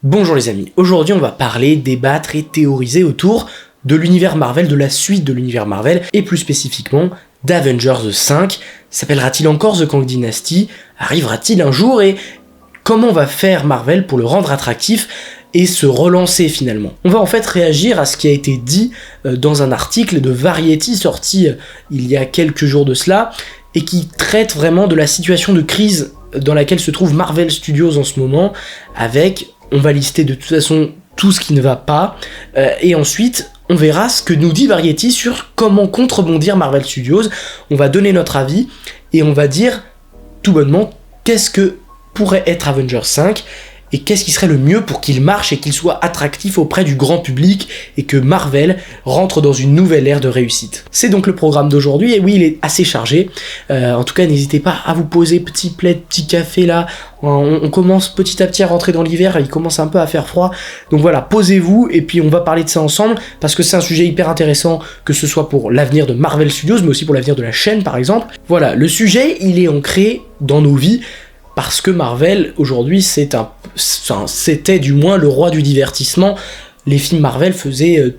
Bonjour les amis, aujourd'hui on va parler, débattre et théoriser autour de l'univers Marvel, de la suite de l'univers Marvel, et plus spécifiquement d'Avengers 5. S'appellera-t-il encore The Kang Dynasty? Arrivera-t-il un jour? Et comment va faire Marvel pour le rendre attractif et se relancer finalement? On va en fait réagir à ce qui a été dit dans un article de Variety sorti il y a quelques jours de cela, et qui traite vraiment de la situation de crise dans laquelle se trouve Marvel Studios en ce moment, avec... On va lister de toute façon tout ce qui ne va pas, et ensuite on verra ce que nous dit Variety sur comment contrebondir Marvel Studios. On va donner notre avis, et on va dire tout bonnement qu'est-ce que pourrait être Avengers 5, et qu'est-ce qui serait le mieux pour qu'il marche et qu'il soit attractif auprès du grand public, et que Marvel rentre dans une nouvelle ère de réussite. C'est donc le programme d'aujourd'hui, et oui, il est assez chargé. En tout cas, n'hésitez pas à vous poser, petit plaid, petit café là. On commence petit à petit à rentrer dans l'hiver, il commence un peu à faire froid. Donc voilà, posez-vous, et puis on va parler de ça ensemble, parce que c'est un sujet hyper intéressant, que ce soit pour l'avenir de Marvel Studios, mais aussi pour l'avenir de la chaîne par exemple. Voilà, le sujet, il est ancré dans nos vies, parce que Marvel, aujourd'hui, c'était du moins le roi du divertissement. Les films Marvel faisaient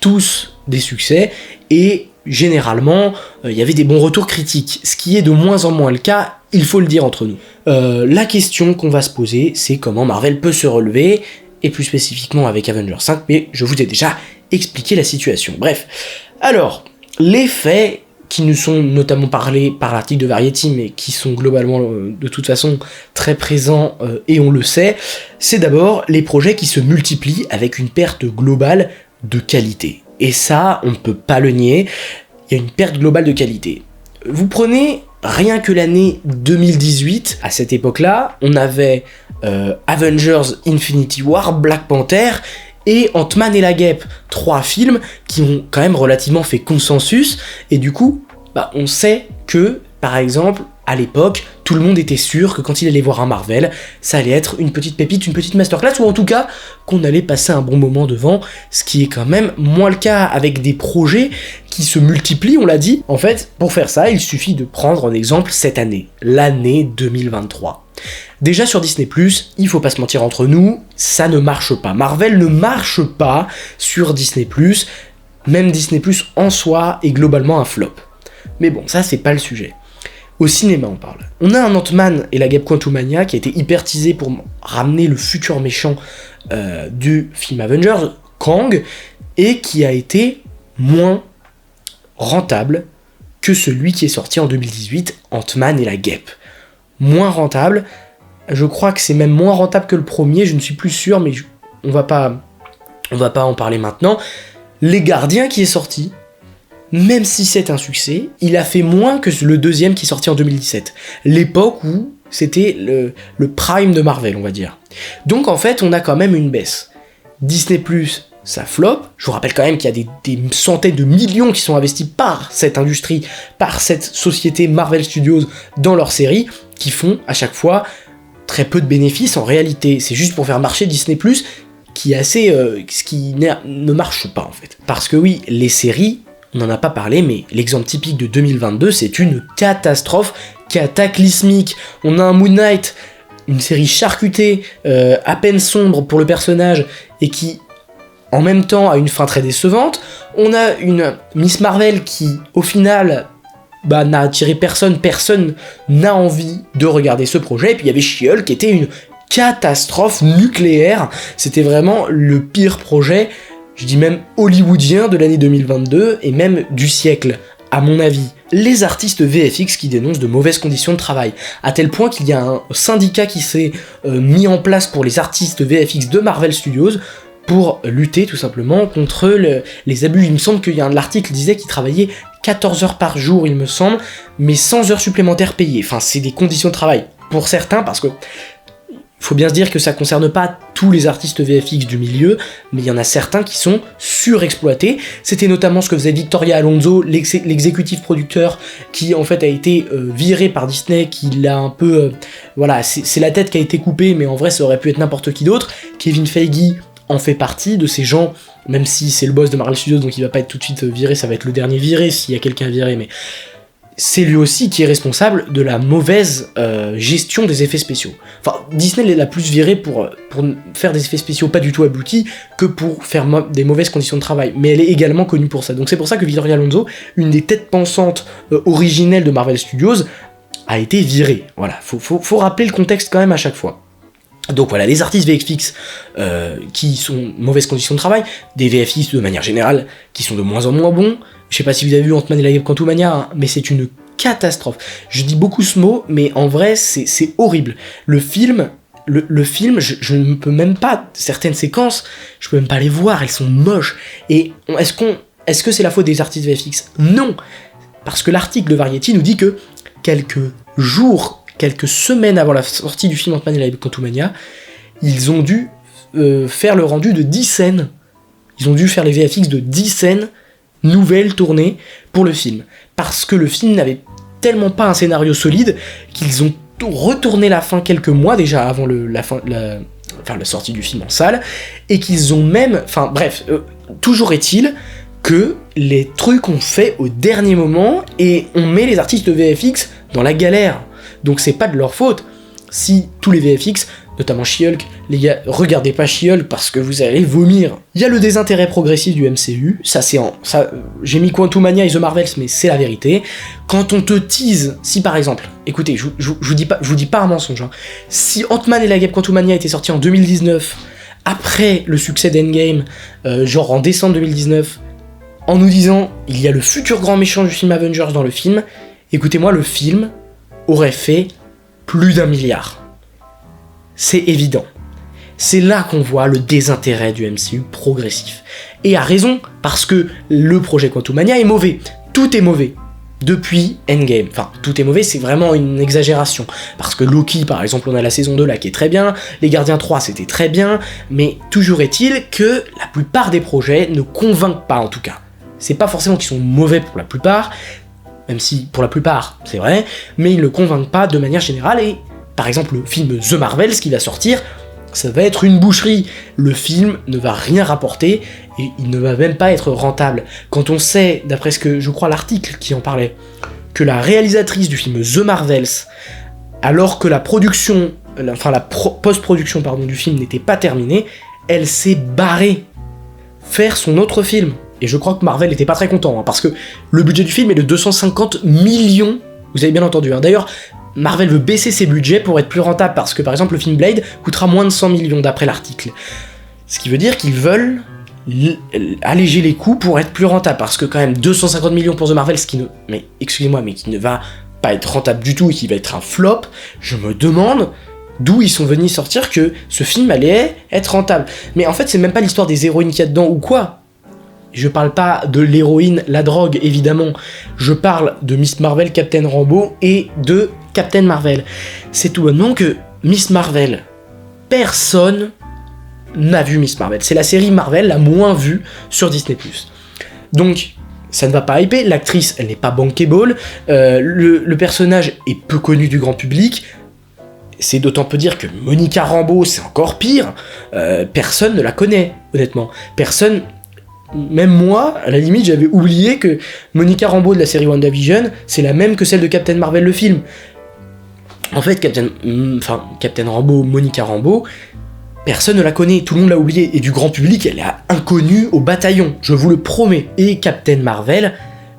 tous des succès, et généralement, il y avait des bons retours critiques, ce qui est de moins en moins le cas, il faut le dire entre nous. La question qu'on va se poser, c'est comment Marvel peut se relever, et plus spécifiquement avec Avengers 5, mais je vous ai déjà expliqué la situation. Bref, alors, les faits qui nous sont notamment parlés par l'article de Variety, mais qui sont globalement de toute façon très présents, et on le sait, c'est d'abord les projets qui se multiplient avec une perte globale de qualité. Et ça, on ne peut pas le nier, il y a une perte globale de qualité. Vous prenez rien que l'année 2018, à cette époque-là, on avait Avengers Infinity War, Black Panther, et Ant-Man et la Guêpe, 3 films qui ont quand même relativement fait consensus, et du coup, on sait que, par exemple, à l'époque, tout le monde était sûr que quand il allait voir un Marvel, ça allait être une petite pépite, une petite masterclass, ou en tout cas, qu'on allait passer un bon moment devant, ce qui est quand même moins le cas avec des projets qui se multiplient, on l'a dit. En fait, pour faire ça, il suffit de prendre en exemple cette année, l'année 2023. Déjà sur Disney+, il faut pas se mentir entre nous, ça ne marche pas. Marvel ne marche pas sur Disney+, même Disney+, en soi, est globalement un flop. Mais bon, ça c'est pas le sujet. Au cinéma on parle. On a un Ant-Man et la Guêpe Quantumania qui a été hyper teasé pour ramener le futur méchant du film Avengers, Kang, et qui a été moins rentable que celui qui est sorti en 2018, Ant-Man et la Guêpe. Moins rentable, je crois que c'est même moins rentable que le premier, je ne suis plus sûr, mais on va pas en parler maintenant. Les Gardiens qui est sorti, même si c'est un succès, il a fait moins que le deuxième qui est sorti en 2017, l'époque où c'était le prime de Marvel, on va dire. Donc en fait, on a quand même une baisse. Disney+, ça flop. Je vous rappelle quand même qu'il y a des centaines de millions qui sont investis par cette industrie, par cette société Marvel Studios dans leurs séries, qui font à chaque fois très peu de bénéfices en réalité. C'est juste pour faire marcher Disney+, qui est assez... ce qui ne marche pas en fait. Parce que oui, les séries, on n'en a pas parlé, mais l'exemple typique de 2022, c'est une catastrophe cataclysmique. On a un Moon Knight, une série charcutée, à peine sombre pour le personnage, et qui... en même temps a une fin très décevante. On a une Miss Marvel qui, au final, n'a attiré personne n'a envie de regarder ce projet. Et puis il y avait She-Hulk qui était une catastrophe nucléaire. C'était vraiment le pire projet, je dis même hollywoodien de l'année 2022, et même du siècle, à mon avis. Les artistes VFX qui dénoncent de mauvaises conditions de travail, à tel point qu'il y a un syndicat qui s'est mis en place pour les artistes VFX de Marvel Studios, pour lutter tout simplement contre les abus. Il me semble qu'il y a l'article disait qu'il travaillait 14 heures par jour, il me semble, mais 100 heures supplémentaires payées. Enfin, c'est des conditions de travail pour certains, parce que faut bien se dire que ça concerne pas tous les artistes VFX du milieu, mais il y en a certains qui sont surexploités. C'était notamment ce que faisait Victoria Alonso, l'exécutif producteur, qui en fait a été viré par Disney, qui l'a un peu... voilà, c'est la tête qui a été coupée, mais en vrai ça aurait pu être n'importe qui d'autre. Kevin Feige en fait partie de ces gens, même si c'est le boss de Marvel Studios, donc il va pas être tout de suite viré, ça va être le dernier viré s'il y a quelqu'un viré, mais c'est lui aussi qui est responsable de la mauvaise gestion des effets spéciaux. Enfin, Disney l'a plus viré pour faire des effets spéciaux pas du tout aboutis que pour faire des mauvaises conditions de travail. Mais elle est également connue pour ça. Donc c'est pour ça que Vittoria Alonso, une des têtes pensantes originelles de Marvel Studios, a été virée. Voilà, faut rappeler le contexte quand même à chaque fois. Donc voilà, les artistes VFX qui sont mauvaises conditions de travail, des VFX de manière générale qui sont de moins en moins bons. Je sais pas si vous avez vu Ant-Man et la Quantumania, hein, mais c'est une catastrophe. Je dis beaucoup ce mot, mais en vrai, c'est horrible. Le film, je ne peux même pas, certaines séquences, je peux même pas les voir, elles sont moches. Et est-ce que c'est la faute des artistes VFX ? Non, parce que l'article de Variety nous dit que quelques semaines avant la sortie du film Ant-Man et la Quantumania, ils ont dû faire le rendu de 10 scènes. Ils ont dû faire les VFX de 10 scènes nouvelles tournées pour le film. Parce que le film n'avait tellement pas un scénario solide qu'ils ont retourné la fin quelques mois déjà avant la sortie du film en salle, et qu'ils ont même... Enfin bref, toujours est-il que les trucs ont fait au dernier moment et on met les artistes de VFX dans la galère. Donc c'est pas de leur faute si tous les VFX, notamment She-Hulk, les gars, regardez pas She-Hulk parce que vous allez vomir. Il y a le désintérêt progressif du MCU, j'ai mis Quantumania et The Marvels, mais c'est la vérité. Quand on te tease, si par exemple, écoutez, je vous dis pas un mensonge, hein, si Ant-Man et la Guêpe Quantumania était sorti en 2019, après le succès d'Endgame, genre en décembre 2019, en nous disant il y a le futur grand méchant du film Avengers dans le film, écoutez-moi, le film aurait fait plus d'1 milliard. C'est évident. C'est là qu'on voit le désintérêt du MCU progressif. Et à raison, parce que le projet Quantumania est mauvais. Tout est mauvais. Depuis Endgame. Enfin, tout est mauvais, c'est vraiment une exagération. Parce que Loki, par exemple, on a la saison 2 là qui est très bien, Les Gardiens 3 c'était très bien, mais toujours est-il que la plupart des projets ne convainquent pas en tout cas. C'est pas forcément qu'ils sont mauvais pour la plupart, même si pour la plupart c'est vrai, mais ils ne convainquent pas de manière générale, et par exemple le film The Marvels qui va sortir, ça va être une boucherie. Le film ne va rien rapporter, et il ne va même pas être rentable. Quand on sait, d'après ce que je crois l'article qui en parlait, que la réalisatrice du film The Marvels, alors que la production, post-production du film n'était pas terminée, elle s'est barrée faire son autre film. Et je crois que Marvel n'était pas très content, hein, parce que le budget du film est de 250 millions, vous avez bien entendu. Hein. D'ailleurs, Marvel veut baisser ses budgets pour être plus rentable, parce que par exemple le film Blade coûtera moins de 100 millions d'après l'article. Ce qui veut dire qu'ils veulent alléger les coûts pour être plus rentable, parce que quand même 250 millions pour The Marvel, qui ne va pas être rentable du tout et qui va être un flop, je me demande d'où ils sont venus sortir que ce film allait être rentable. Mais en fait c'est même pas l'histoire des héroïnes qu'il y a dedans ou quoi. Je parle pas de l'héroïne, la drogue, évidemment. Je parle de Miss Marvel, Captain Rambeau et de Captain Marvel. C'est tout bonnement que Miss Marvel, personne n'a vu Miss Marvel. C'est la série Marvel la moins vue sur Disney+. Donc, ça ne va pas hyper. L'actrice, elle n'est pas bankable. Le personnage est peu connu du grand public. C'est d'autant peu dire que Monica Rambeau, c'est encore pire. Personne ne la connaît, honnêtement. Personne... Même moi, à la limite, j'avais oublié que Monica Rambeau de la série WandaVision, c'est la même que celle de Captain Marvel le film. En fait, Captain Rambeau, Monica Rambeau, personne ne la connaît, tout le monde l'a oublié, et du grand public, elle est inconnue au bataillon, je vous le promets. Et Captain Marvel,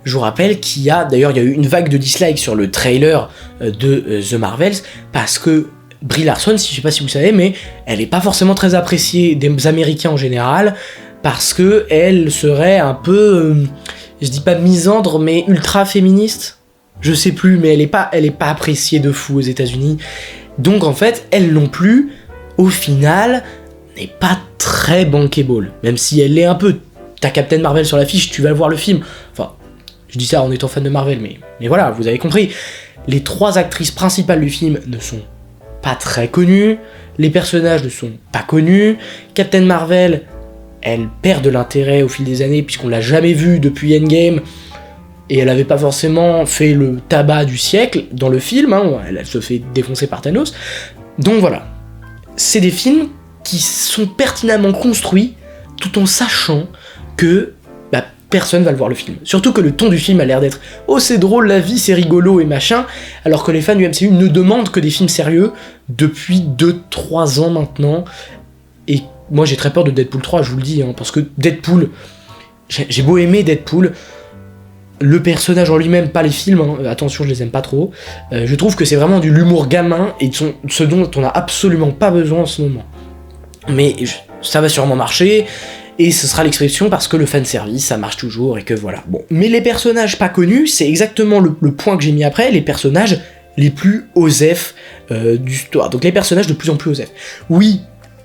je vous rappelle qu'il y a eu une vague de dislikes sur le trailer de The Marvels, parce que Brie Larson, je sais pas si vous savez, mais elle est pas forcément très appréciée des Américains en général, parce que elle serait un peu, je dis pas misandre, mais ultra féministe. Je sais plus, mais elle est pas appréciée de fou aux États-Unis. Donc en fait, elle non plus, au final, n'est pas très bankable. Même si elle l'est un peu. T'as Captain Marvel sur l'affiche, tu vas voir le film. Enfin, je dis ça en étant fan de Marvel, mais voilà, vous avez compris. Les 3 actrices principales du film ne sont pas très connues. Les personnages ne sont pas connus. Captain Marvel, elle perd de l'intérêt au fil des années puisqu'on l'a jamais vue depuis Endgame et elle avait pas forcément fait le tabac du siècle dans le film, hein, elle se fait défoncer par Thanos. Donc voilà, c'est des films qui sont pertinemment construits tout en sachant que personne va le voir le film. Surtout que le ton du film a l'air d'être « Oh c'est drôle, la vie c'est rigolo et machin », alors que les fans du MCU ne demandent que des films sérieux depuis 2-3 ans maintenant. Et moi j'ai très peur de Deadpool 3, je vous le dis, hein, parce que Deadpool, j'ai beau aimer Deadpool, le personnage en lui-même, pas les films, hein, attention je les aime pas trop, je trouve que c'est vraiment de l'humour gamin et ce dont on a absolument pas besoin en ce moment. Mais ça va sûrement marcher, et ce sera l'exception parce que le fanservice ça marche toujours et que voilà. Bon. Mais les personnages pas connus, c'est exactement le point que j'ai mis après, les personnages les plus osef du histoire. Donc les personnages de plus en plus osef. Oui,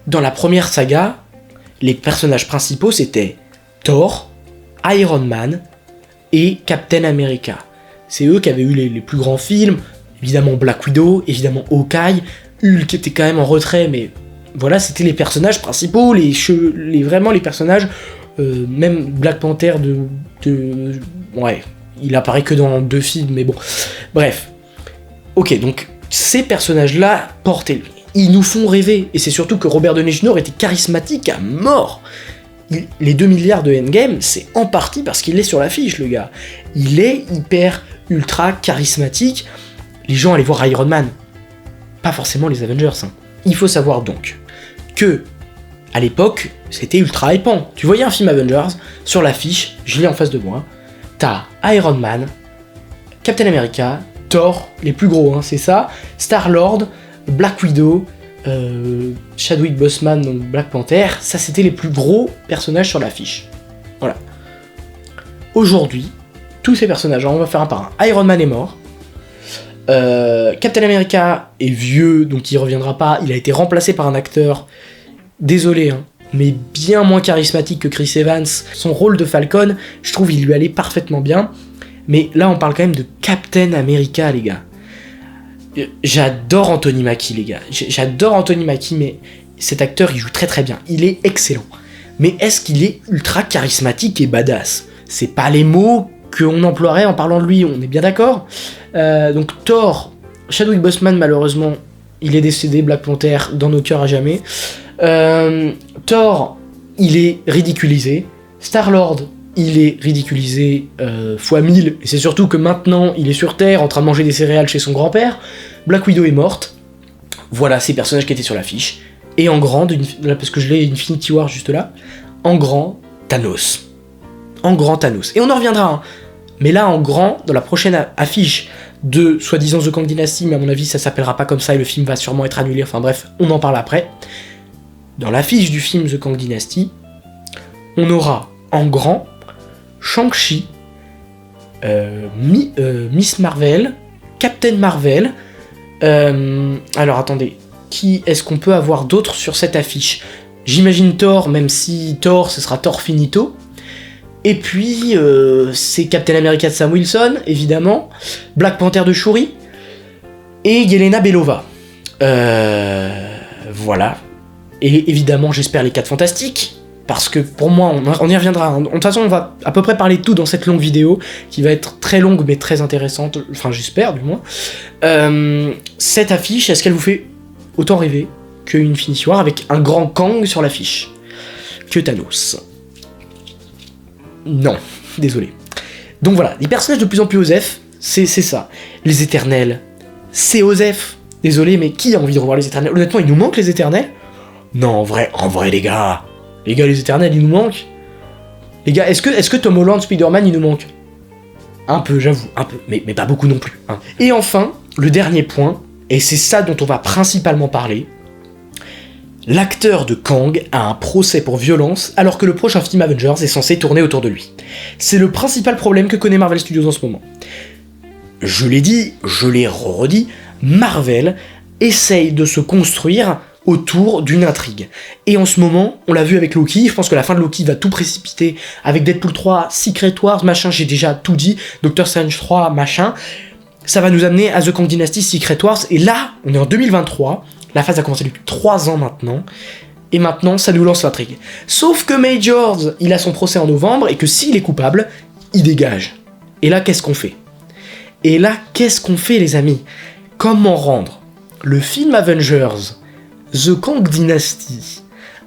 dans la première saga, les personnages principaux c'était Thor, Iron Man et Captain America. C'est eux qui avaient eu les plus grands films, évidemment Black Widow, évidemment Hawkeye, Hulk était quand même en retrait, mais voilà, c'était les personnages principaux, vraiment les personnages, même Black Panther ouais, il apparaît que dans 2 films, mais bon, bref. Ok, donc ces personnages-là, portez-les. Ils nous font rêver, et c'est surtout que Robert Downey Jr. était charismatique à mort. Les 2 milliards de Endgame, c'est en partie parce qu'il est sur l'affiche, le gars. Il est hyper, ultra charismatique. Les gens allaient voir Iron Man, pas forcément les Avengers. Hein. Il faut savoir donc que, à l'époque, c'était ultra hypant. Tu voyais un film Avengers, sur l'affiche, je l'ai en face de moi, t'as Iron Man, Captain America, Thor, les plus gros, hein, c'est ça, Star-Lord, Black Widow, Chadwick Boseman, donc Black Panther, ça c'était les plus gros personnages sur l'affiche. Voilà. Aujourd'hui, tous ces personnages, on va faire un par un. Iron Man est mort, Captain America est vieux, donc il reviendra pas, il a été remplacé par un acteur, désolé, hein, mais bien moins charismatique que Chris Evans. Son rôle de Falcon, je trouve il lui allait parfaitement bien, mais là on parle quand même de Captain America, les gars. J'adore Anthony Mackie, les gars. J'adore Anthony Mackie, mais cet acteur, il joue très très bien. Il est excellent. Mais est-ce qu'il est ultra charismatique et badass ? C'est pas les mots qu'on emploierait en parlant de lui, on est bien d'accord ? Donc Thor, Chadwick Boseman, malheureusement, il est décédé, Black Panther, dans nos cœurs à jamais. Thor, il est ridiculisé. Star-Lord, il est ridiculisé fois 1000, et c'est surtout que maintenant il est sur Terre en train de manger des céréales chez son grand-père. Black Widow est morte. Voilà ces personnages qui étaient sur l'affiche. Et en grand, là, parce que je l'ai Infinity War juste là, en grand, Thanos. En grand Thanos. Et on en reviendra, hein. Mais là en grand, dans la prochaine affiche de soi-disant The Kang Dynasty, mais à mon avis ça s'appellera pas comme ça et le film va sûrement être annulé, enfin bref, on en parle après. Dans l'affiche du film The Kang Dynasty, on aura en grand Shang-Chi, Miss Marvel, Captain Marvel, alors attendez, qui est-ce qu'on peut avoir d'autre sur cette affiche ? J'imagine Thor, même si Thor, ce sera Thor Finito, et puis c'est Captain America de Sam Wilson, évidemment, Black Panther de Shuri, et Yelena Belova. Voilà, et évidemment j'espère les 4 Fantastiques, parce que pour moi, on y reviendra. De toute façon, on va à peu près parler de tout dans cette longue vidéo, qui va être très longue mais très intéressante, enfin j'espère du moins. Cette affiche, est-ce qu'elle vous fait autant rêver que Infinity War avec un grand Kang sur l'affiche que Thanos ? Non, désolé. Donc voilà, les personnages de plus en plus osef, c'est ça. Les Éternels, c'est osef. Désolé, mais qui a envie de revoir les Éternels ? Honnêtement, il nous manque les Éternels ? Non, en vrai, les gars, les Éternels, ils nous manquent. Les gars, est-ce que Tom Holland, Spider-Man, il nous manque ? Un peu, j'avoue, un peu, mais pas beaucoup non plus. Hein. Et enfin, le dernier point, et c'est ça dont on va principalement parler, l'acteur de Kang a un procès pour violence alors que le prochain film Avengers est censé tourner autour de lui. C'est le principal problème que connaît Marvel Studios en ce moment. Je l'ai dit, je l'ai redit, Marvel essaye de se construire autour d'une intrigue. Et en ce moment, on l'a vu avec Loki, je pense que la fin de Loki va tout précipiter avec Deadpool 3, Secret Wars, machin, j'ai déjà tout dit, Doctor Strange 3, machin. Ça va nous amener à The Kang Dynasty, Secret Wars, et là, on est en 2023, la phase a commencé depuis 3 ans maintenant, et maintenant, ça nous lance l'intrigue. Sauf que Majors, il a son procès en novembre, et que s'il est coupable, il dégage. Et là, qu'est-ce qu'on fait ? Les amis ? Comment rendre le film Avengers, The Kang Dynasty,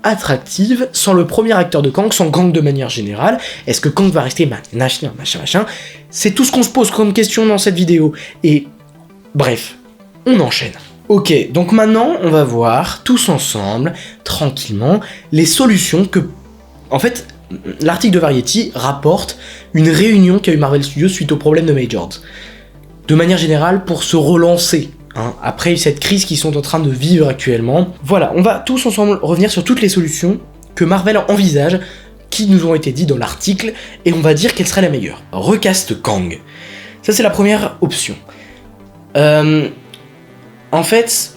attractive sans le premier acteur de Kang, sans Kang de manière générale? Est-ce que Kang va rester machin, C'est tout ce qu'on se pose comme question dans cette vidéo. Et bref, on enchaîne. Ok, donc maintenant, on va voir tous ensemble, tranquillement, les solutions que... En fait, l'article de Variety rapporte une réunion qu'a eu Marvel Studios suite au problème de Majors. De manière générale, pour se relancer, après cette crise qu'ils sont en train de vivre actuellement. Voilà, on va tous ensemble revenir sur toutes les solutions que Marvel envisage, qui nous ont été dites dans l'article, et on va dire quelle serait la meilleure. Recast Kang. Ça, c'est la première option. En fait,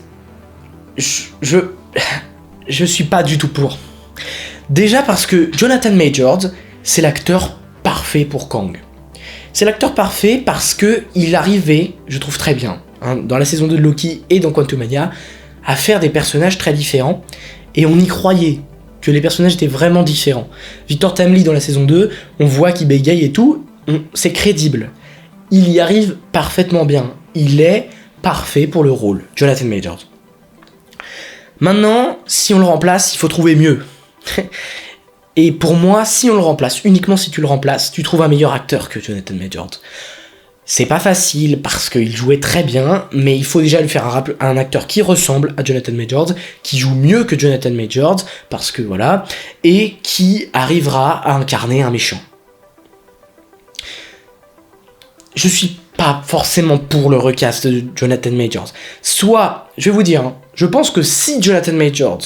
je suis pas du tout pour. Déjà parce que Jonathan Majors, c'est l'acteur parfait pour Kang. C'est l'acteur parfait parce que il arrivait, je trouve très bien, dans la saison 2 de Loki et dans Quantumania, à faire des personnages très différents, et on y croyait que les personnages étaient vraiment différents. Victor Timely dans la saison 2, on voit qu'il bégaye et tout, c'est crédible. Il y arrive parfaitement bien. Il est parfait pour le rôle, Jonathan Majors. Maintenant, si on le remplace, il faut trouver mieux. Et pour moi, si on le remplace, uniquement si tu le remplaces, tu trouves un meilleur acteur que Jonathan Majors. C'est pas facile parce qu'il jouait très bien, mais il faut déjà lui faire un acteur qui ressemble à Jonathan Majors, qui joue mieux que Jonathan Majors, parce que voilà, et qui arrivera à incarner un méchant. Je suis pas forcément pour le recast de Jonathan Majors. Soit, je vais vous dire, je pense que si Jonathan Majors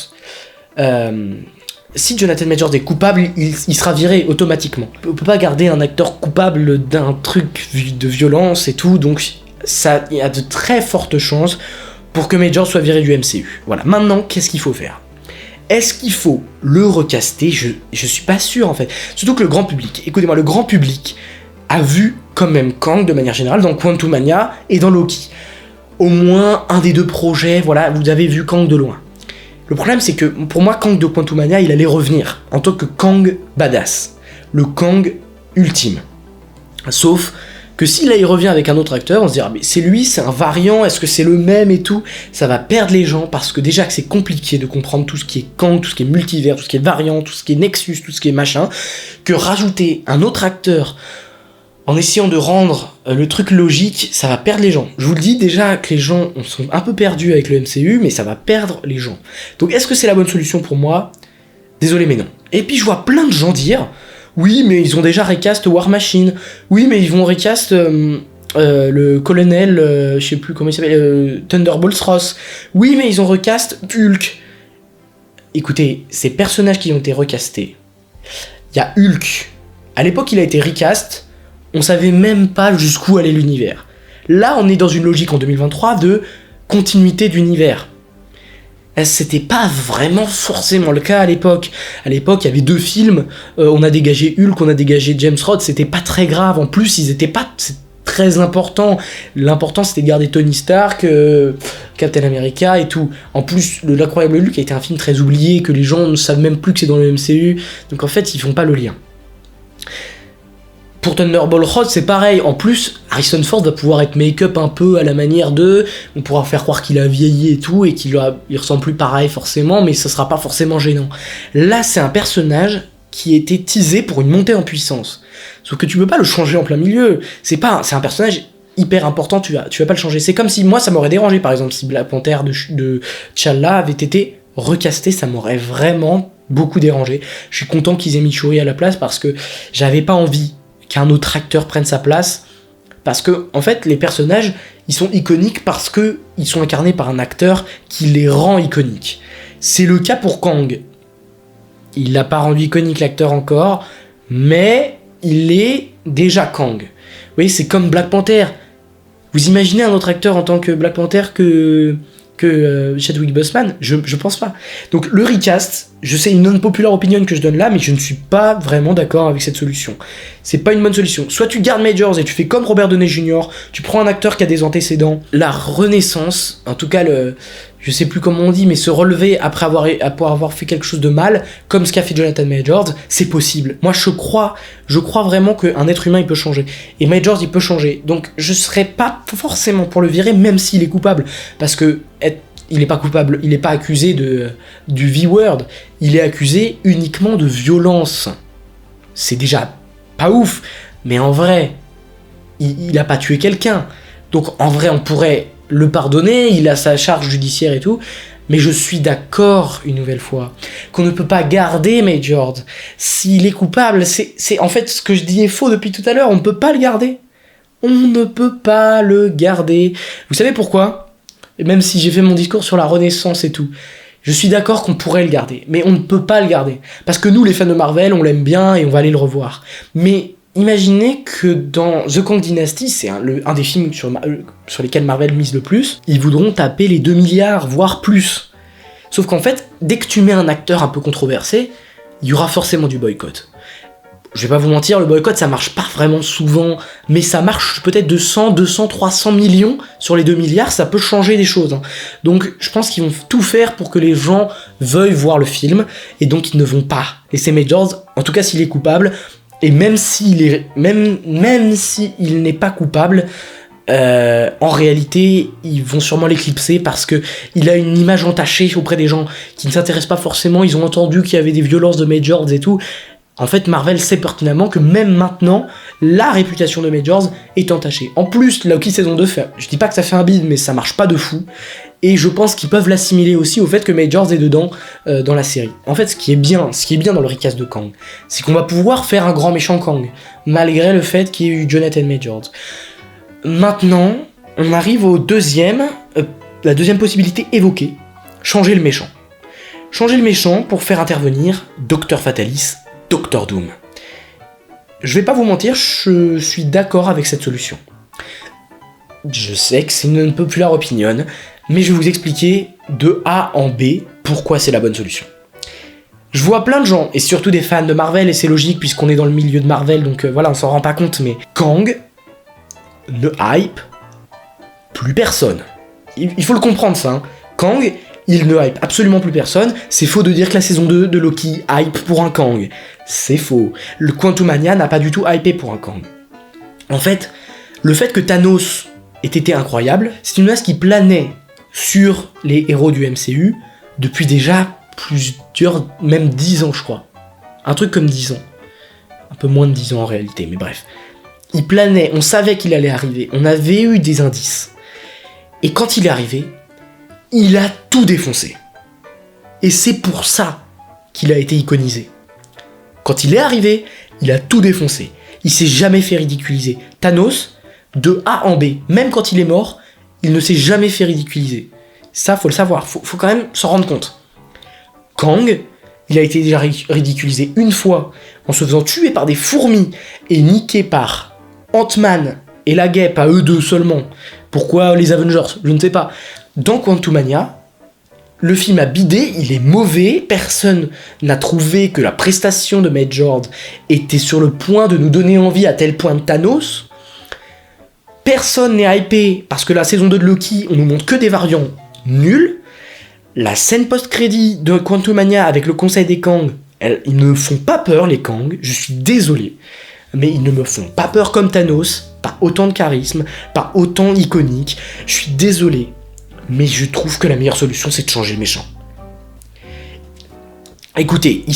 est coupable, il sera viré automatiquement. On peut pas garder un acteur coupable d'un truc de violence et tout, donc il y a de très fortes chances pour que Majors soit viré du MCU. Voilà, maintenant, qu'est-ce qu'il faut faire? Est-ce qu'il faut le recaster? Je suis pas sûr, en fait. Surtout que le grand public, écoutez-moi, le grand public a vu quand même Kang de manière générale dans Quantumania et dans Loki. Au moins un des deux projets, voilà, vous avez vu Kang de loin. Le problème, c'est que pour moi, Kang de Quantumania, il allait revenir en tant que Kang badass, le Kang ultime. Sauf que s'il y revient avec un autre acteur, on se dira mais c'est lui, c'est un variant, est-ce que c'est le même et tout? Ça va perdre les gens parce que déjà que c'est compliqué de comprendre tout ce qui est Kang, tout ce qui est multivers, tout ce qui est variant, tout ce qui est Nexus, tout ce qui est machin, que rajouter un autre acteur en essayant de rendre le truc logique, ça va perdre les gens. Je vous le dis déjà que les gens sont un peu perdus avec le MCU, mais ça va perdre les gens. Donc est-ce que c'est la bonne solution pour moi? Désolé mais non. Et puis je vois plein de gens dire oui mais ils ont déjà recast War Machine, oui mais ils vont recast le colonel, je sais plus comment il s'appelle, Thunderbolt Ross, oui mais ils ont recast Hulk. Écoutez, ces personnages qui ont été recastés, il y a Hulk, à l'époque il a été recast, on savait même pas jusqu'où allait l'univers. Là, on est dans une logique en 2023 de continuité d'univers. C'était pas vraiment forcément le cas à l'époque. À l'époque, il y avait 2 films, on a dégagé Hulk, on a dégagé James Rhodes, c'était pas très grave. En plus, ils étaient pas très importants. L'important, c'était de garder Tony Stark, Captain America et tout. En plus, L'Incroyable Hulk a été un film très oublié, que les gens ne savent même plus que c'est dans le MCU. Donc en fait, ils font pas le lien. Pour Thunderbolt Ross, c'est pareil. En plus, Harrison Ford va pouvoir être make-up un peu à la manière de... On pourra faire croire qu'il a vieilli et tout, et qu'il ressemble plus pareil forcément, mais ça sera pas forcément gênant. Là, c'est un personnage qui était teasé pour une montée en puissance. Sauf que tu peux pas le changer en plein milieu. C'est un personnage hyper important, tu vas pas le changer. C'est comme si moi, ça m'aurait dérangé, par exemple, si Black Panther de T'Challa avait été recasté, ça m'aurait vraiment beaucoup dérangé. Je suis content qu'ils aient mis Shuri à la place, parce que j'avais pas envie qu'un autre acteur prenne sa place, parce que en fait les personnages ils sont iconiques parce que ils sont incarnés par un acteur qui les rend iconiques. C'est le cas pour Kang. Il l'a pas rendu iconique l'acteur encore, mais il est déjà Kang. Vous voyez, c'est comme Black Panther. Vous imaginez un autre acteur en tant que Black Panther que Chadwick Boseman? Je pense pas. Donc le recast, je sais une non-populaire opinion que je donne là, mais je ne suis pas vraiment d'accord avec cette solution. C'est pas une bonne solution. Soit tu gardes Majors et tu fais comme Robert Downey Jr., tu prends un acteur qui a des antécédents, la renaissance, en tout cas je sais plus comment on dit, mais se relever après avoir fait quelque chose de mal, comme ce qu'a fait Jonathan Majors, c'est possible. Moi je crois vraiment qu'un être humain il peut changer. Et Majors il peut changer. Donc je serais pas forcément pour le virer, même s'il est coupable. Parce que il est pas coupable, il est pas accusé du V-word, il est accusé uniquement de violence. C'est déjà pas ouf, mais en vrai, il a pas tué quelqu'un. Donc en vrai, on pourrait le pardonner, il a sa charge judiciaire et tout, mais je suis d'accord, une nouvelle fois, qu'on ne peut pas garder Majors. S'il est coupable, c'est en fait ce que je dis est faux depuis tout à l'heure, on ne peut pas le garder. On ne peut pas le garder. Vous savez pourquoi ? Et même si j'ai fait mon discours sur la Renaissance et tout, je suis d'accord qu'on pourrait le garder, mais on ne peut pas le garder. Parce que nous, les fans de Marvel, on l'aime bien et on va aller le revoir. Mais imaginez que dans The Kang Dynasty, c'est un des films sur lesquels Marvel mise le plus, ils voudront taper les 2 milliards, voire plus. Sauf qu'en fait, dès que tu mets un acteur un peu controversé, il y aura forcément du boycott. Je vais pas vous mentir, le boycott ça marche pas vraiment souvent, mais ça marche peut-être de 100, 200, 300 millions sur les 2 milliards, ça peut changer des choses. Donc je pense qu'ils vont tout faire pour que les gens veuillent voir le film, et donc ils ne vont pas laisser Majors, en tout cas s'il est coupable, et même s'il n'est pas coupable, en réalité ils vont sûrement l'éclipser parce que il a une image entachée auprès des gens qui ne s'intéressent pas forcément, ils ont entendu qu'il y avait des violences de Majors et tout. En fait, Marvel sait pertinemment que même maintenant, la réputation de Majors est entachée. En plus, Loki saison 2 je dis pas que ça fait un bide, mais ça marche pas de fou. Et je pense qu'ils peuvent l'assimiler aussi au fait que Majors est dedans dans la série. En fait, ce qui est bien dans le recast de Kang, c'est qu'on va pouvoir faire un grand méchant Kang, malgré le fait qu'il y ait eu Jonathan Majors. Maintenant, on arrive la deuxième possibilité évoquée, changer le méchant. Changer le méchant pour faire intervenir Dr. Fatalis, Dr. Doom. Je vais pas vous mentir, je suis d'accord avec cette solution. Je sais que c'est une unpopular opinion, mais je vais vous expliquer de A en B pourquoi c'est la bonne solution. Je vois plein de gens, et surtout des fans de Marvel, et c'est logique puisqu'on est dans le milieu de Marvel, donc voilà, on s'en rend pas compte, mais Kang ne hype plus personne. Il faut le comprendre ça, hein. Kang, il ne hype absolument plus personne. C'est faux de dire que la saison 2 de Loki hype pour un Kang. C'est faux. Le Quantumania n'a pas du tout hypé pour un Kang. En fait, le fait que Thanos ait été incroyable, c'est une menace qui planait sur les héros du MCU depuis déjà plusieurs, même 10 ans je crois. Un truc comme 10 ans. Un peu moins de 10 ans en réalité, mais bref. Il planait, on savait qu'il allait arriver, on avait eu des indices. Et quand il est arrivé, il a tout défoncé. Et c'est pour ça qu'il a été iconisé. Quand il est arrivé, il a tout défoncé. Il s'est jamais fait ridiculiser. Thanos, de A en B, même quand il est mort, il ne s'est jamais fait ridiculiser. Ça, faut le savoir, faut quand même s'en rendre compte. Kang, il a été déjà ridiculisé une fois en se faisant tuer par des fourmis et niqué par Ant-Man et la guêpe à eux deux seulement. Pourquoi les Avengers ? Je ne sais pas. Dans Quantumania, le film a bidé, il est mauvais, personne n'a trouvé que la prestation de Majors était sur le point de nous donner envie à tel point de Thanos. Personne n'est hypé parce que la saison 2 de Loki, on nous montre que des variants nuls. La scène post-crédit de Quantumania avec le conseil des Kang, ils ne me font pas peur les Kang, je suis désolé. Mais ils ne me font pas peur comme Thanos, pas autant de charisme, pas autant iconique, je suis désolé. Mais je trouve que la meilleure solution, c'est de changer le méchant. Écoutez,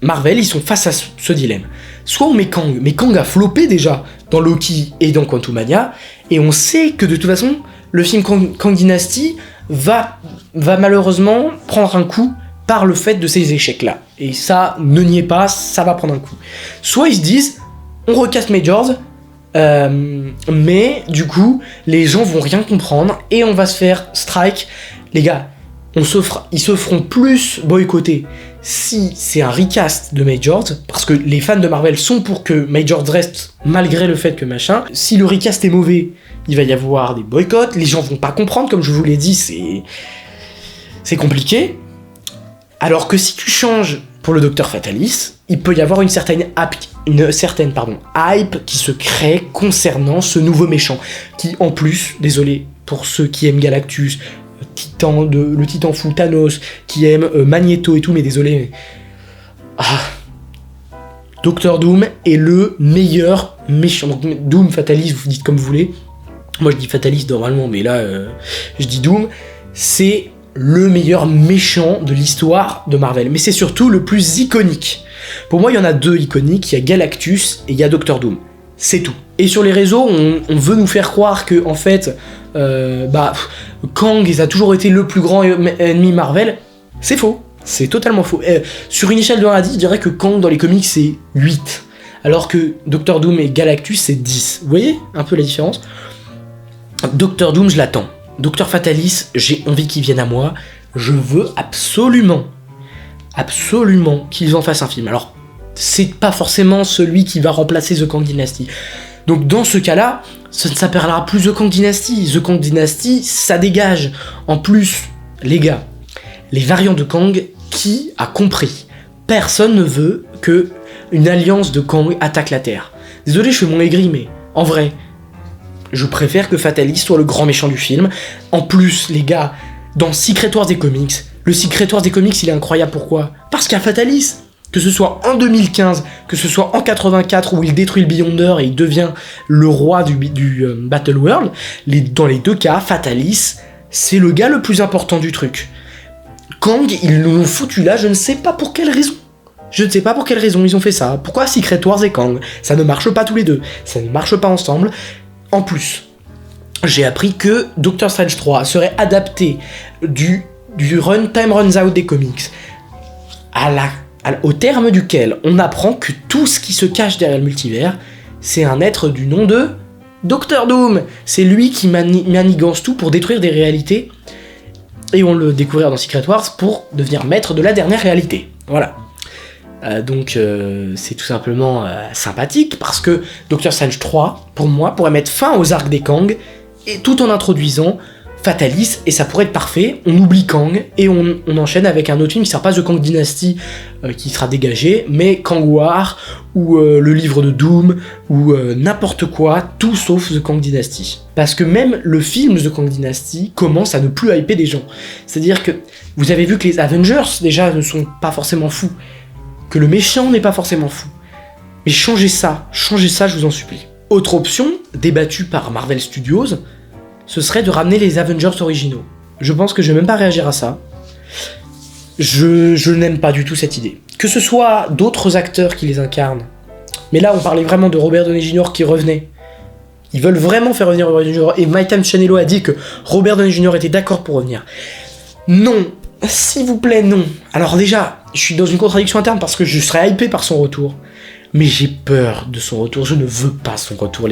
Marvel, ils sont face à ce dilemme. Soit on met Kang, mais Kang a floppé déjà dans Loki et dans Quantumania, et on sait que de toute façon, le film Kang Dynasty va malheureusement prendre un coup par le fait de ces échecs-là. Et ça, ne niez pas, ça va prendre un coup. Soit ils se disent, on recaste Majors, mais du coup, les gens vont rien comprendre et on va se faire strike. Les gars, ils se feront plus boycotter si c'est un recast de Majors, parce que les fans de Marvel sont pour que Majors reste malgré le fait que machin. Si le recast est mauvais, il va y avoir des boycotts, les gens vont pas comprendre, comme je vous l'ai dit, c'est compliqué. Alors que si tu changes pour le Dr. Fatalis, il peut y avoir une certaine hype qui se crée concernant ce nouveau méchant, qui en plus, désolé pour ceux qui aiment Galactus, le titan fou Thanos, qui aime Magneto et tout, mais désolé, Dr. Doom est le meilleur méchant. Donc Doom, Fatalis, vous dites comme vous voulez. Moi je dis Fatalis normalement, mais là je dis Doom. C'est le meilleur méchant de l'histoire de Marvel, mais c'est surtout le plus iconique. Pour moi, il y en a 2 iconiques, il y a Galactus et il y a Doctor Doom. C'est tout. Et sur les réseaux, on veut nous faire croire que, en fait, Kang, il a toujours été le plus grand ennemi Marvel. C'est faux. C'est totalement faux. Sur une échelle de 1 à 10, je dirais que Kang, dans les comics, c'est 8. Alors que Doctor Doom et Galactus, c'est 10. Vous voyez un peu la différence ? Doctor Doom, je l'attends. Docteur Fatalis, j'ai envie qu'il vienne à moi. Je veux absolument qu'ils en fassent un film. Alors, c'est pas forcément celui qui va remplacer The Kang Dynasty. Donc dans ce cas-là, ça ne s'appellera plus The Kang Dynasty. The Kang Dynasty, ça dégage. En plus, les gars, les variants de Kang, qui a compris ? Personne ne veut que une alliance de Kang attaque la Terre. Désolé, je fais mon aigri, mais en vrai, je préfère que Fatalis soit le grand méchant du film. En plus, les gars, dans Secret Wars des comics, le Secret Wars des comics, il est incroyable. Pourquoi ? Parce qu'il y a Fatalis. Que ce soit en 2015, que ce soit en 84 où il détruit le Beyonder et il devient le roi du Battle World, dans les 2 cas, Fatalis, c'est le gars le plus important du truc. Kang, ils l'ont foutu là, je ne sais pas pour quelle raison. Je ne sais pas pour quelle raison ils ont fait ça. Pourquoi Secret Wars et Kang ? Ça ne marche pas tous les deux. Ça ne marche pas ensemble. En plus, j'ai appris que Doctor Strange 3 serait adapté du run Time Runs Out des comics au terme duquel on apprend que tout ce qui se cache derrière le multivers, c'est un être du nom de Doctor Doom. C'est lui qui manigance tout pour détruire des réalités, et on le découvrira dans Secret Wars pour devenir maître de la dernière réalité. Voilà. Donc c'est tout simplement sympathique, parce que Doctor Strange 3, pour moi, pourrait mettre fin aux arcs des Kang, et tout en introduisant Fatalis, et ça pourrait être parfait. On oublie Kang et on enchaîne avec un autre film qui sera pas The Kang Dynasty qui sera dégagé, mais Kang War ou le livre de Doom ou n'importe quoi, tout sauf The Kang Dynasty. Parce que même le film de The Kang Dynasty commence à ne plus hyper des gens. C'est-à-dire que vous avez vu que les Avengers déjà ne sont pas forcément fous, que le méchant n'est pas forcément fou. Mais changez ça, je vous en supplie. Autre option, débattue par Marvel Studios, ce serait de ramener les Avengers originaux. Je pense que je vais même pas réagir à ça. Je n'aime pas du tout cette idée. Que ce soit d'autres acteurs qui les incarnent, mais là on parlait vraiment de Robert Downey Jr. qui revenait. Ils veulent vraiment faire revenir Robert Downey Jr. Et Mike Cianello a dit que Robert Downey Jr. était d'accord pour revenir. Non, s'il vous plaît, non. Alors déjà, je suis dans une contradiction interne parce que je serais hypé par son retour. Mais j'ai peur de son retour, je ne veux pas son retour.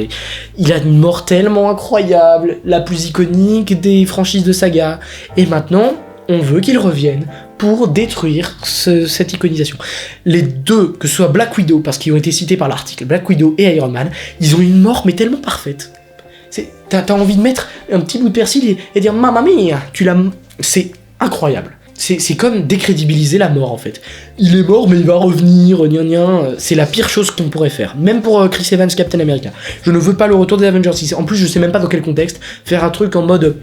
Il a une mort tellement incroyable, la plus iconique des franchises de saga. Et maintenant, on veut qu'il revienne pour détruire cette iconisation. Les 2, que ce soit Black Widow, parce qu'ils ont été cités par l'article, Black Widow et Iron Man, ils ont une mort mais tellement parfaite. T'as envie de mettre un petit bout de persil et dire « Mamma mia !» C'est incroyable. C'est comme décrédibiliser la mort en fait. Il est mort mais il va revenir, c'est la pire chose qu'on pourrait faire. Même pour Chris Evans, Captain America. Je ne veux pas le retour des Avengers. En plus je sais même pas dans quel contexte. Faire un truc en mode...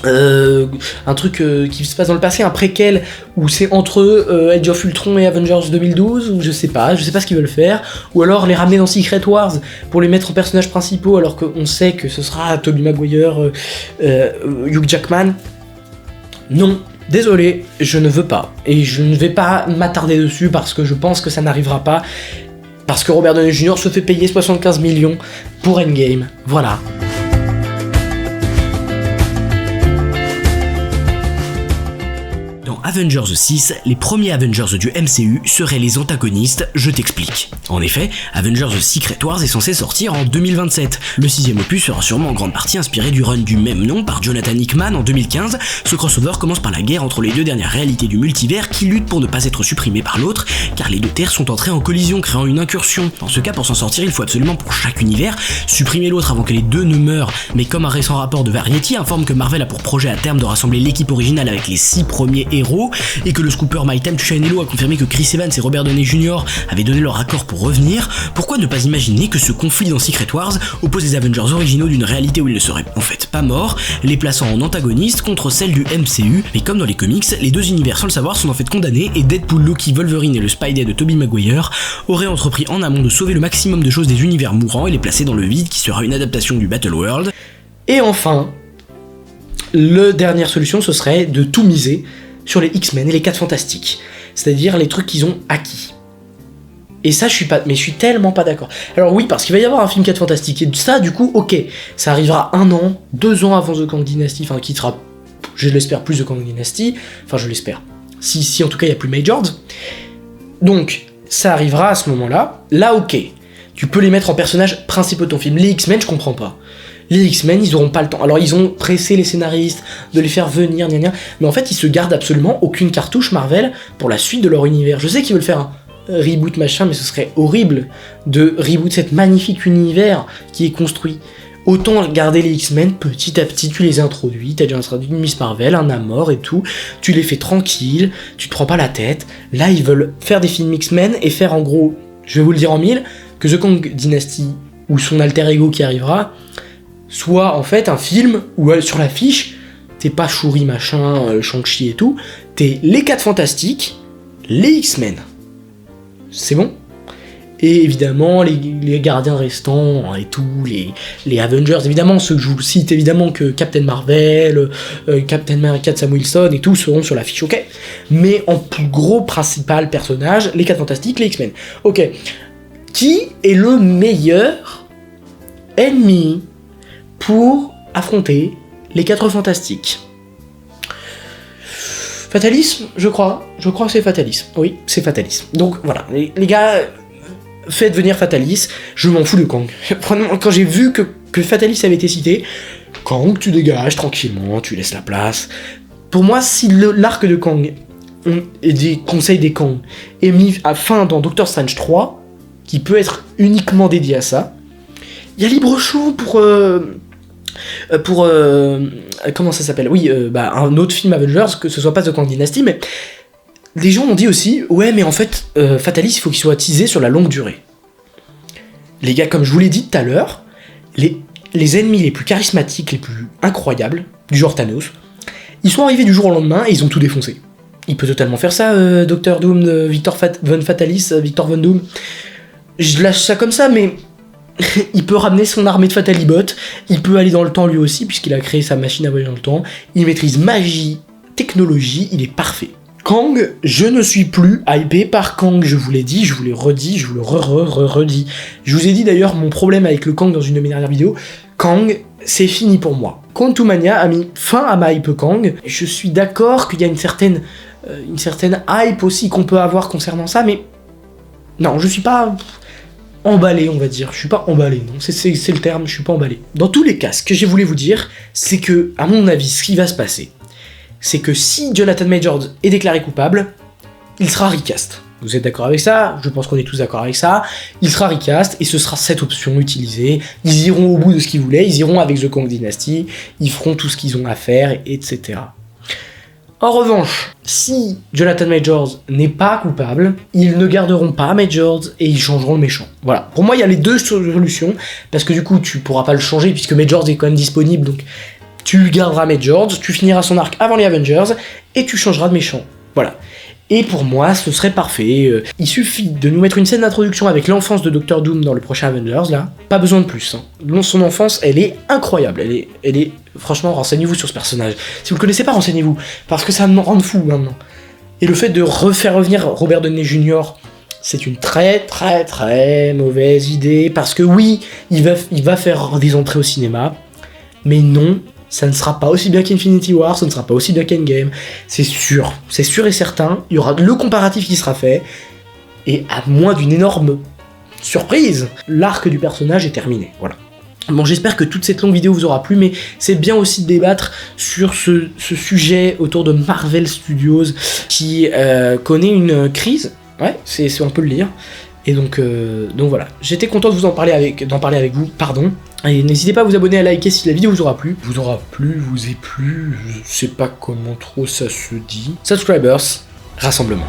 un truc qui se passe dans le passé, un préquel où c'est entre Age of Ultron et Avengers 2012, ou je sais pas ce qu'ils veulent faire, ou alors les ramener dans Secret Wars pour les mettre en personnages principaux alors qu'on sait que ce sera Tobey Maguire, Hugh Jackman. Non. Désolé, je ne veux pas. Et je ne vais pas m'attarder dessus parce que je pense que ça n'arrivera pas. Parce que Robert Downey Jr. se fait payer 75 millions pour Endgame. Voilà. Avengers 6, les premiers Avengers du MCU seraient les antagonistes, je t'explique. En effet, Avengers Secret Wars est censé sortir en 2027. Le 6ème opus sera sûrement en grande partie inspiré du run du même nom par Jonathan Hickman en 2015. Ce crossover commence par la guerre entre les 2 dernières réalités du multivers qui luttent pour ne pas être supprimées par l'autre, car les 2 terres sont entrées en collision, créant une incursion. Dans ce cas, pour s'en sortir, il faut absolument pour chaque univers supprimer l'autre avant que les 2 ne meurent. Mais comme un récent rapport de Variety informe que Marvel a pour projet à terme de rassembler l'équipe originale avec les 6 premiers héros, et que le scooper Mike Cianello a confirmé que Chris Evans et Robert Downey Jr. avaient donné leur accord pour revenir, pourquoi ne pas imaginer que ce conflit dans Secret Wars oppose les Avengers originaux d'une réalité où ils ne seraient en fait pas morts, les plaçant en antagonistes contre celle du MCU, mais comme dans les comics, les 2 univers sans le savoir sont en fait condamnés et Deadpool, Loki, Wolverine et le Spidey de Tobey Maguire auraient entrepris en amont de sauver le maximum de choses des univers mourants et les placer dans le vide qui sera une adaptation du Battle World. Et enfin, la dernière solution, ce serait de tout miser sur les X-Men et les 4 Fantastiques. C'est-à-dire les trucs qu'ils ont acquis. Et ça, je suis tellement pas d'accord. Alors oui, parce qu'il va y avoir un film 4 Fantastiques, et ça, du coup, ok, ça arrivera 1 an, 2 ans avant The Kang Dynasty, enfin, qui sera, je l'espère, plus The Kang Dynasty, enfin, je l'espère. Si en tout cas, il n'y a plus Majors. Donc, ça arrivera à ce moment-là. Là, ok, tu peux les mettre en personnages principaux de ton film. Les X-Men, je comprends pas. Les X-Men, ils auront pas le temps. Alors, ils ont pressé les scénaristes de les faire venir, mais en fait, ils se gardent absolument aucune cartouche Marvel pour la suite de leur univers. Je sais qu'ils veulent faire un reboot machin, mais ce serait horrible de reboot cet magnifique univers qui est construit. Autant regarder les X-Men, petit à petit tu les introduis, t'as déjà introduit une Miss Marvel, un Namor et tout, tu les fais tranquilles, tu te prends pas la tête. Là ils veulent faire des films X-Men et faire en gros, je vais vous le dire en mille, que The Kang Dynasty ou son alter ego qui arrivera soit en fait un film où sur l'affiche t'es pas Shuri machin, Shang-Chi et tout, t'es les 4 Fantastiques, les X-Men. C'est bon? Et évidemment, les gardiens restants et tout, les Avengers, évidemment, ceux que je vous cite, évidemment que Captain Marvel, Captain America de Sam Wilson et tout seront sur l'affiche, ok? Mais en plus gros principal personnage, les 4 Fantastiques, les X-Men. Ok. Qui est le meilleur ennemi pour affronter les 4 Fantastiques? Fatalisme, je crois que c'est Fatalisme. Oui, c'est Fatalisme. Donc voilà, les gars, faites venir Fatalis, je m'en fous de Kang. Quand j'ai vu que Fatalis avait été cité, Kang, tu dégages tranquillement, tu laisses la place. Pour moi, si l'arc de Kang et des conseils des Kang est mis à fin dans Doctor Strange 3, qui peut être uniquement dédié à ça, il y a libre choix pour comment ça s'appelle ? Oui, un autre film Avengers, que ce soit pas The Kang Dynasty, mais les gens ont dit aussi, ouais, mais en fait, Fatalis, il faut qu'il soit teasé sur la longue durée. Les gars, comme je vous l'ai dit tout à l'heure, les ennemis les plus charismatiques, les plus incroyables, du genre Thanos, ils sont arrivés du jour au lendemain et ils ont tout défoncé. Il peut totalement faire ça, Doctor Doom, Victor Von Doom. Je lâche ça comme ça, mais il peut ramener son armée de Fatalibot, il peut aller dans le temps lui aussi, puisqu'il a créé sa machine à voyager dans le temps, il maîtrise magie, technologie, il est parfait. Kang, je ne suis plus hypé par Kang, je vous l'ai dit, je vous l'ai redit, je vous le redit. Je vous ai dit d'ailleurs mon problème avec le Kang dans une de mes dernières vidéos. Kang, c'est fini pour moi. Quantumania a mis fin à ma hype Kang. Je suis d'accord qu'il y a une certaine hype aussi qu'on peut avoir concernant ça, mais non, je suis pas emballé, on va dire. Je suis pas emballé, non, c'est le terme, je suis pas emballé. Dans tous les cas, ce que j'ai voulu vous dire, c'est que, à mon avis, ce qui va se passer, c'est que si Jonathan Majors est déclaré coupable, il sera recast. Vous êtes d'accord avec ça? Je pense qu'on est tous d'accord avec ça. Il sera recast et ce sera cette option utilisée. Ils iront au bout de ce qu'ils voulaient, ils iront avec The Kang Dynasty, ils feront tout ce qu'ils ont à faire, etc. En revanche, si Jonathan Majors n'est pas coupable, ils ne garderont pas Majors et ils changeront le méchant. Voilà. Pour moi, il y a les deux solutions, parce que du coup, tu pourras pas le changer puisque Majors est quand même disponible, donc tu garderas Majors, tu finiras son arc avant les Avengers et tu changeras de méchant. Voilà. Et pour moi, ce serait parfait. Il suffit de nous mettre une scène d'introduction avec l'enfance de Doctor Doom dans le prochain Avengers, là. Pas besoin de plus. Hein. Son enfance, elle est incroyable. Elle est... Franchement, renseignez-vous sur ce personnage. Si vous le connaissez pas, renseignez-vous. Parce que ça me rend fou, maintenant. Et le fait de refaire revenir Robert Downey Jr., c'est une très très très mauvaise idée. Parce que oui, il va faire des entrées au cinéma. Mais non, ça ne sera pas aussi bien qu'Infinity War, ça ne sera pas aussi bien qu'Endgame, c'est sûr et certain, il y aura le comparatif qui sera fait, et à moins d'une énorme surprise, l'arc du personnage est terminé, voilà. Bon, j'espère que toute cette longue vidéo vous aura plu, mais c'est bien aussi de débattre sur ce sujet autour de Marvel Studios, qui connaît une crise, ouais, on peut le lire, et donc voilà, j'étais content de vous d'en parler avec vous, pardon. Et n'hésitez pas à vous abonner, à liker si la vidéo vous aura plu. Je sais pas comment trop ça se dit. Subscribers, rassemblement.